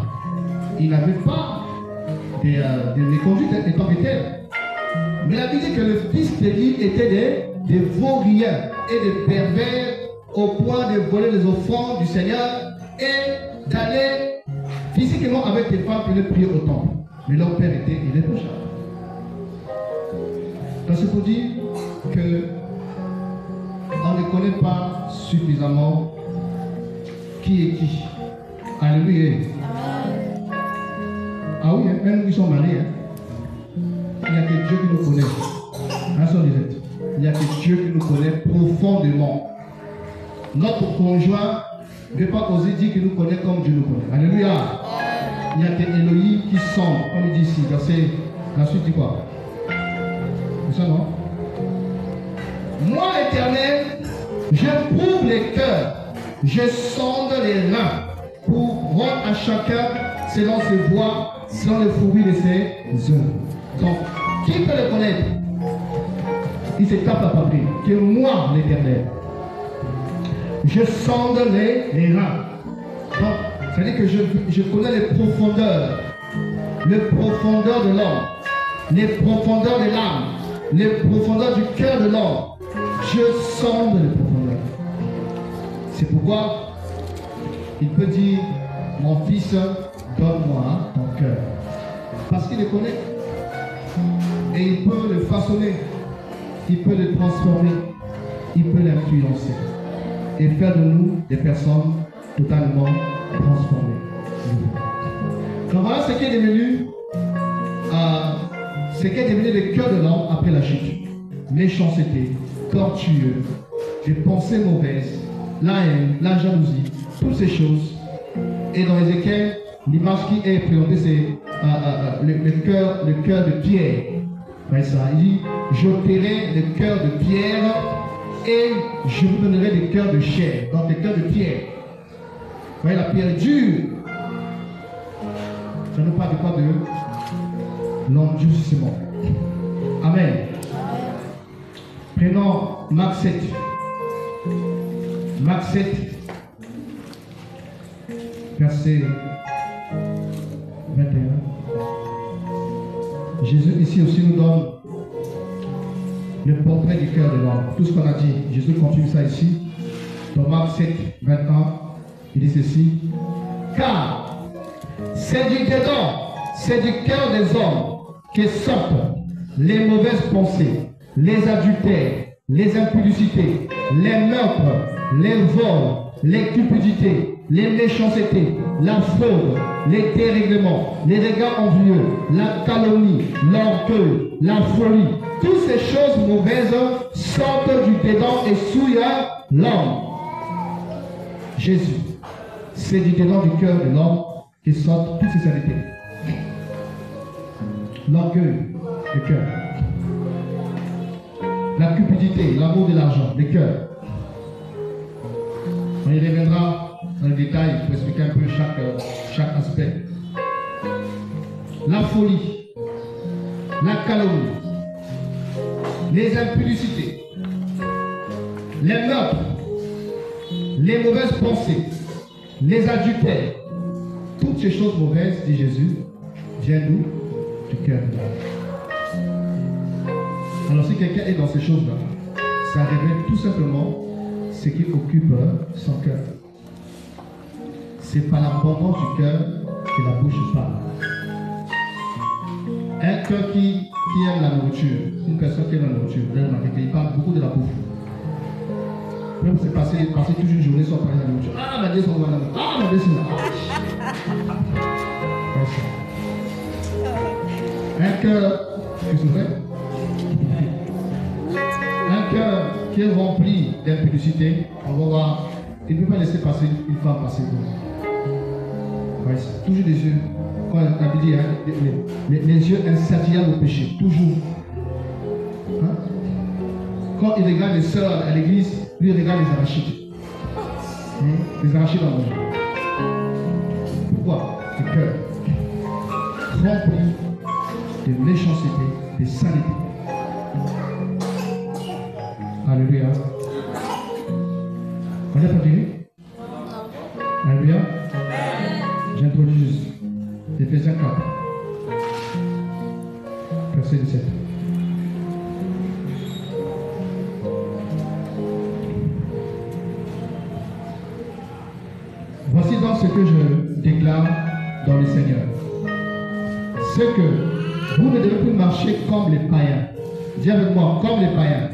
Il n'avait pas des conduites étant telles. Mais la Bible dit que le fils d'Élie était des vauriens et des pervers au point de voler les offrandes du Seigneur et d'aller physiquement avec des femmes qui le priaient au temple. Mais leur père était irréprochable. Donc c'est pour dire que on ne connaît pas suffisamment qui est qui. Alléluia. Ah oui, même nous qui sommes mariés, il n'y a que Dieu qui nous connaît. Il n'y a que Dieu qui nous connaît profondément. Notre conjoint ne peut pas oser dire qu'il nous connaît comme Dieu nous connaît. Alléluia. Il n'y a que Elohim qui sonde, comme il dit ici, la suite dit quoi? C'est ça, non? Moi, l'Éternel, je prouve les cœurs, je sonde les reins pour rendre à chacun selon ses voies, selon le fruit de ses œuvres. Donc, qui peut le connaître? Il se tape la papier. Que moi, l'Éternel, je sonde les reins. Donc, c'est-à-dire que je connais les profondeurs de l'homme, les profondeurs de l'âme, les profondeurs du cœur de l'homme. Je sonde les profondeurs. C'est pourquoi il peut dire, mon fils, donne-moi ton cœur. Parce qu'il le connaît. Et il peut le façonner. Il peut le transformer. Il peut l'influencer. Et faire de nous des personnes totalement transformées. Donc voilà ce qui est devenu le cœur de l'homme après la chute. Méchanceté, tortueux, des pensées mauvaises, la haine, la jalousie, toutes ces choses. Et dans Ézéchiel, l'image qui est présentée, c'est le cœur de pierre. Ça, il dit, j'ôterai le cœur de pierre et je vous donnerai des cœurs de chair. Donc des cœurs de pierre. Vous voyez, la pierre est dure. Ça nous parle de quoi? De l'endurcissement. Amen. Prenons Marc 7. Marc 7. verset 21. Jésus ici aussi nous donne le portrait du cœur de l'homme. Tout ce qu'on a dit, Jésus continue ça ici. Dans Marc 7, 21, il dit ceci. Car c'est du dedans, c'est du cœur des hommes que sortent les mauvaises pensées, les adultères, les impudicités, les meurtres, les vols, les cupidités, les méchancetés, la fraude, les dérèglements, les regards envieux, la calomnie, l'orgueil, la folie. Toutes ces choses mauvaises sortent du dedans et souillent l'homme. Jésus, c'est du dedans du cœur de l'homme qui sortent toutes ces saletés. L'orgueil, le cœur. La cupidité, l'amour de l'argent, le cœur. On y reviendra dans le détail pour expliquer un peu chaque aspect. La folie, la calomnie, les impudicités, les meurtres, les mauvaises pensées, les adultères, toutes ces choses mauvaises, dit Jésus, viennent d'où? Du cœur de l'homme. Alors si quelqu'un est dans ces choses-là, ça révèle tout simplement ce qui occupe son cœur. C'est par l'abondance du cœur que la bouche parle. Un cœur qui aime la nourriture, une personne qui aime la nourriture, vous allez remarquer qu'il parle beaucoup de la bouffe. Même c'est passer toute une journée sans parler de la nourriture. Ah, ma Dieu, c'est la nourriture. Ah, ma Dieu, c'est la un cœur, qu'est-ce que c'est? Un cœur qui est rempli d'impudicité, on va voir, il ne peut pas laisser passer une femme passer. Ouais, toujours des yeux, quand on a dit, hein, les yeux insatiables au péché, toujours. Hein? Quand il regarde les sœurs à l'église, lui il regarde les arachides. Les arachides en monde. Pourquoi? Le cœur rempli de méchanceté, de saleté. Alléluia. On a pas dit? Alléluia. J'introduis juste Éphésiens 4, verset 17. Voici donc ce que je déclare dans le Seigneur. C'est que vous ne devez plus marcher comme les païens. Dis avec moi, comme les païens.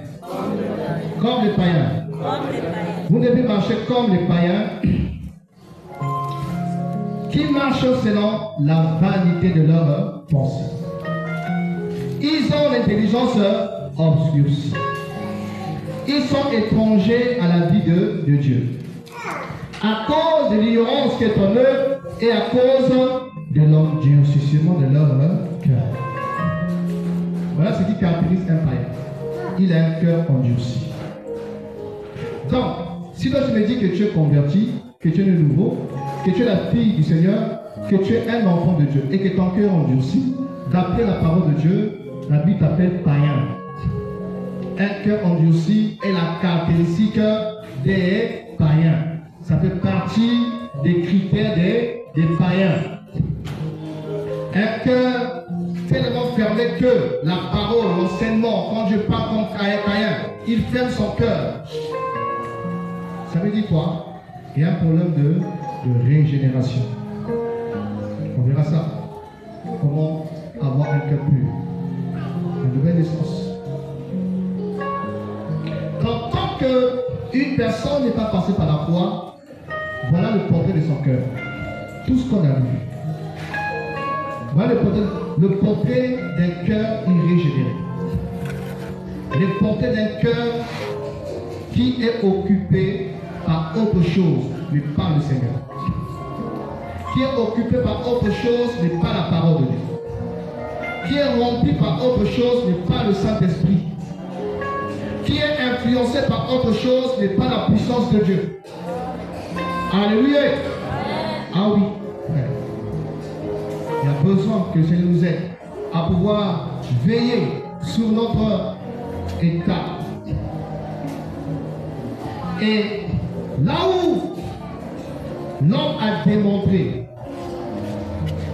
Comme les païens. Vous devez marcher comme les païens qui marchent selon la vanité de leur pensée. Ils ont l'intelligence obscurcie. Ils sont étrangers à la vie de Dieu. À cause de l'ignorance qui est en eux et à cause de l'endurcissement de leur cœur. Voilà ce qui caractérise un païen. Il a un cœur endurci. Donc, si toi tu me dis que tu es converti, que tu es le nouveau, que tu es la fille du Seigneur, que tu es un enfant de Dieu et que ton cœur endurci, d'après la parole de Dieu, la Bible t'appelle païen. Un cœur endurci est la caractéristique des païens. Ça fait partie des critères des païens. Un cœur tellement fermé que la parole, l'enseignement, quand Dieu parle comme païen, il ferme son cœur. Ça veut dire quoi? Il y a un problème de régénération. On verra ça. Comment avoir un cœur pur. Une nouvelle naissance. Tant qu'une personne n'est pas passée par la foi, voilà le portrait de son cœur. Tout ce qu'on a vu. Voilà le portrait d'un cœur irrégénéré. Le portrait d'un cœur qui est occupé par autre chose, mais pas le Seigneur. Qui est occupé par autre chose, mais pas la parole de Dieu. Qui est rempli par autre chose, mais pas le Saint-Esprit. Qui est influencé par autre chose, mais pas la puissance de Dieu. Alléluia. Ah oui. Il y a besoin que le Seigneur nous aide à pouvoir veiller sur notre état. Et là où l'homme a démontré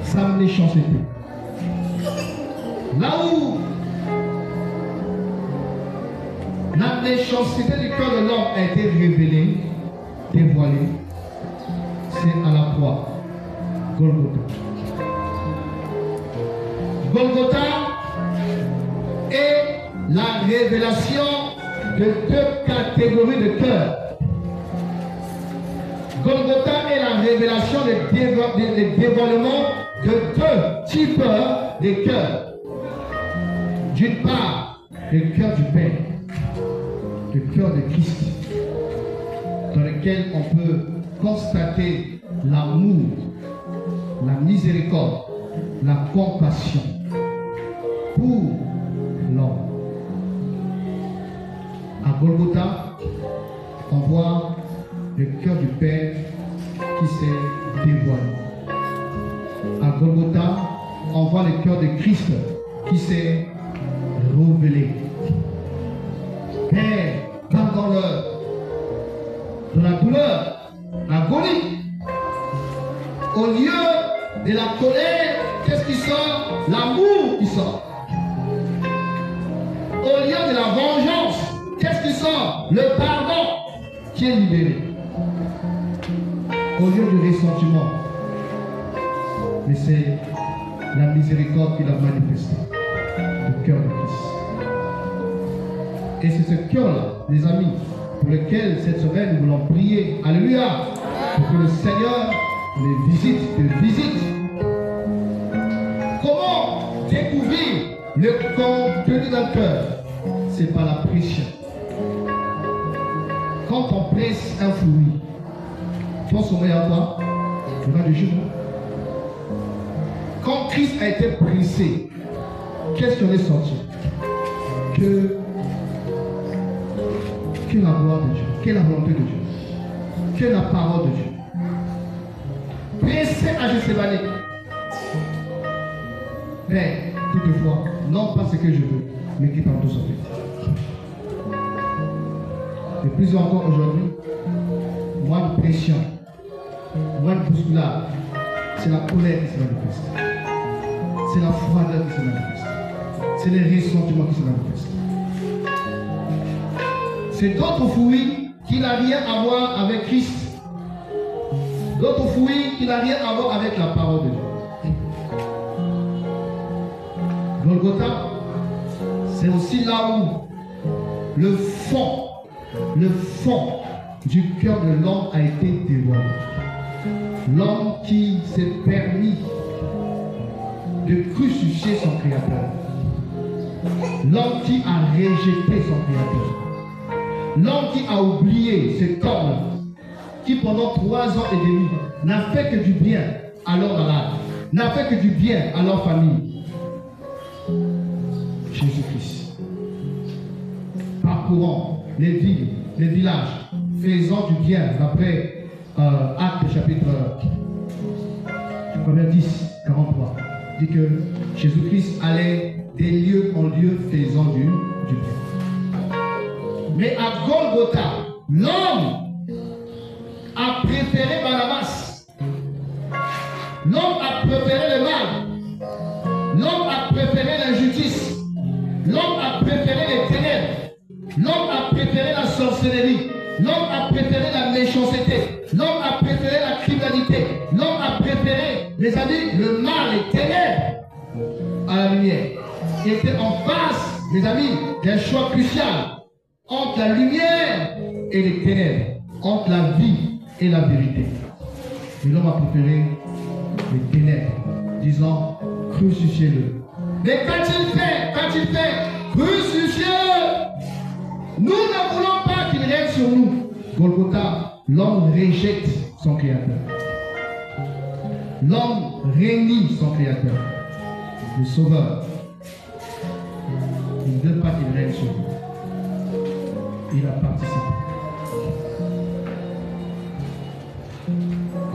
sa méchanceté. Là où la méchanceté du cœur de l'homme a été révélée, dévoilée, c'est à la croix, Golgotha. Golgotha est la révélation de deux catégories de cœur. Golgotha est la révélation des dévoilements de deux types de cœurs. D'une part, le cœur du Père, le cœur de Christ, dans lequel on peut constater l'amour, la miséricorde, la compassion pour l'homme. À Golgotha, on voit le cœur du Père qui s'est dévoilé. À Golgotha, on voit le cœur de Christ qui s'est révélé. Père, pardonne-leur de la douleur, l'agonie. Au lieu de la colère, qu'est-ce qui sort? L'amour qui sort. Au lieu de la vengeance, qu'est-ce qui sort? Le pardon qui est libéré. Au lieu du ressentiment, mais c'est la miséricorde qu'il a manifestée, le cœur de Christ. Et c'est ce cœur-là, les amis, pour lequel cette semaine nous voulons prier. Alléluia! Pour que le Seigneur les visite, te visite. Comment découvrir le contenu d'un cœur? C'est par la pression. Quand on presse un fruit, ton sommeil à toi, tu vas du jour. Quand Christ a été pressé, qu'est-ce qu'on est sorti? Que la gloire de Dieu, que la volonté de Dieu, que la parole de Dieu. Pressé à Gethsémani. Mais toutefois, non pas ce que je veux, mais qui par tout son fait. Et plus encore aujourd'hui, moins de pression, moins de bousculade, c'est la colère qui se manifeste. C'est la froideur qui se manifeste. C'est les ressentiments qui se manifestent. C'est d'autres fruits qui n'ont rien à voir avec Christ. D'autres fruits qui n'ont rien à voir avec la parole de Dieu. Golgotha, c'est aussi là où le fond du cœur de l'homme a été dévoilé. L'homme qui s'est permis de crucifier son Créateur. L'homme qui a rejeté son Créateur. L'homme qui a oublié cet homme qui pendant 3 ans et demi n'a fait que du bien à leurs malades, n'a fait que du bien à leur famille. Jésus-Christ. Parcourant les villes, les villages, faisant du bien d'après Actes chapitre 10, 43. Dit que Jésus-Christ allait des lieux en lieu faisant du bien. Mais à Golgotha, l'homme a préféré Barnabas. L'homme a préféré le mal. L'homme a préféré l'injustice. L'homme a préféré les ténèbres. L'homme a préféré la sorcellerie. L'homme a préféré la méchanceté. L'homme a préféré la criminalité. L'homme a préféré, les amis, le mal, les ténèbres à la lumière. Il était en face, les amis, d'un choix crucial entre la lumière et les ténèbres, entre la vie et la vérité. Et l'homme a préféré les ténèbres, disant crucifiez-le. Mais qu'a-t-il fait? Crucifiez-le. Nous ne voulons pas qu'il règne sur nous. Golgotha, l'homme rejette son Créateur. L'homme réunit son Créateur, le Sauveur. Il ne veut pas qu'il règne sur nous. Il a participé.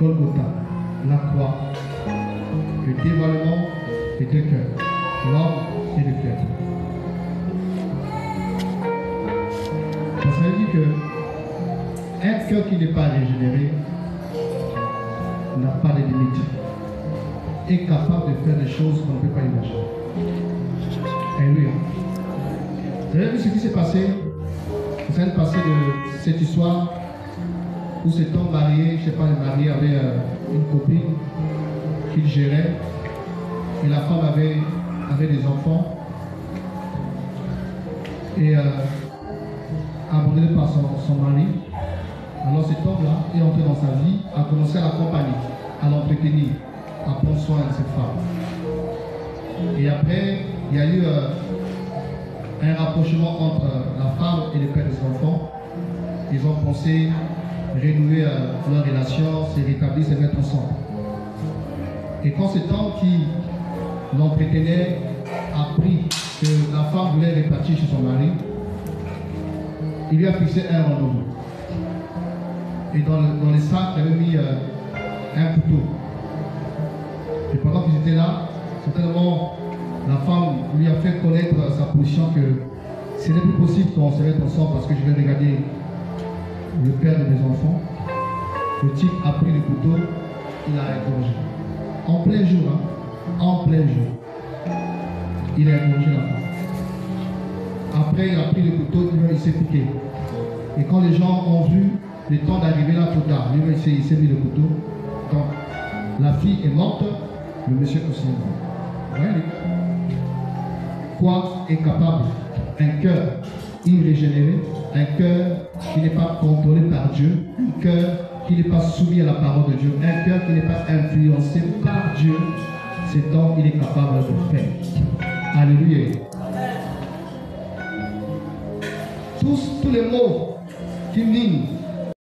Golgotha, la croix, le dévoilement des deux cœurs, l'homme et le cœur. Ça veut dire que un cœur qui n'est pas régénéré n'a pas de limite. Est capable de faire des choses qu'on ne peut pas imaginer. Alléluia. Vous avez vu ce qui s'est passé? Vous avez passé de cette histoire où cet homme marié, je ne sais pas, le marié avait une copine qu'il gérait et la femme avait des enfants et abandonné par son mari. Alors cet homme-là est entré dans sa vie, a commencé à l'accompagner, à l'entretenir, à prendre soin de cette femme. Et après, il y a eu un rapprochement entre la femme et le père des enfants. Ils ont pensé renouer leur relation, se rétablir, se mettre ensemble. Et quand cet homme qui l'entretenait a appris que la femme voulait repartir chez son mari, il lui a fixé un rendez-vous. Et dans les sacs, il avait mis un couteau. Et pendant qu'ils étaient là, certainement, la femme lui a fait connaître sa position que ce n'est plus possible qu'on se mette ensemble parce que je vais regarder le père de mes enfants. Le type a pris le couteau, il a égorgé. En plein jour, hein, en plein jour. Il a égorgé la femme. Après, il a pris le couteau, il s'est piqué. Et quand les gens ont vu le temps d'arriver là trop tard, lui, il s'est mis le couteau. Donc, la fille est morte, le monsieur aussi est mort. Vous voyez les gars? Quoi est capable un cœur irrégénéré, un cœur qui n'est pas contrôlé par Dieu, un cœur qui n'est pas soumis à la parole de Dieu, un cœur qui n'est pas influencé par Dieu, cet homme, il est capable de faire. Alléluia. Tous les mots qui minent